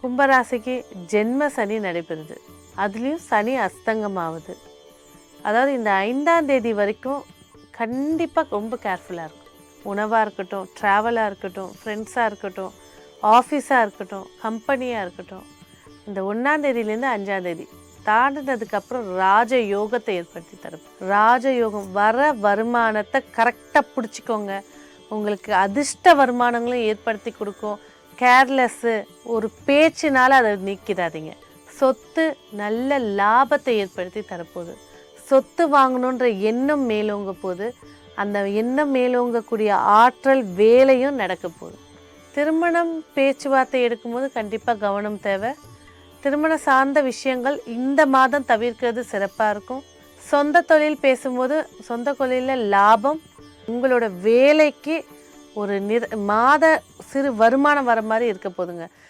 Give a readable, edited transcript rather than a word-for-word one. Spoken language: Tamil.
கும்பராசிக்கு ஜென்ம சனி நடைபெறுது. அதுலேயும் சனி அஸ்தங்கமாகுது. அதாவது இந்த 5ஆம் தேதி வரைக்கும் கண்டிப்பாக ரொம்ப கேர்ஃபுல்லாக இருக்கும். உணவாக இருக்கட்டும், ட்ராவலாக இருக்கட்டும், ஃப்ரெண்ட்ஸாக இருக்கட்டும், ஆஃபீஸாக இருக்கட்டும், கம்பெனியாக இருக்கட்டும். இந்த 1ஆம் தேதியிலேருந்து 5ஆம் தேதி தாண்டினதுக்கப்புறம் ராஜ யோகத்தை ஏற்படுத்தி தரும். ராஜயோகம் வர வருமானத்தை கரெக்டாக பிடிச்சிக்கோங்க. உங்களுக்கு அதிர்ஷ்ட வருமானங்களும் ஏற்படுத்தி கொடுக்கும். கேர்லெஸ்ஸு ஒரு பேச்சினால் அதை நீக்கிடாதீங்க. சொத்து நல்ல லாபத்தை ஏற்படுத்தி தரப்போகுது. சொத்து வாங்கணுன்ற எண்ணம் மேலோங்க போது, அந்த எண்ணம் மேலோங்கக்கூடிய ஆற்றல் வேலையும் நடக்க போகுது. திருமணம் பேச்சுவார்த்தை எடுக்கும்போது கண்டிப்பாக கவனம் தேவை. திருமணம் சார்ந்த விஷயங்கள் இந்த மாதம் தவிர்க்கிறது சிறப்பாக இருக்கும். சொந்த தொழில் பேசும்போது சொந்த தொழிலில் லாபம், உங்களோட வேலைக்கு ஒரு மாத சிறு வருமானம் வர மாதிரி இருக்க போதுங்க.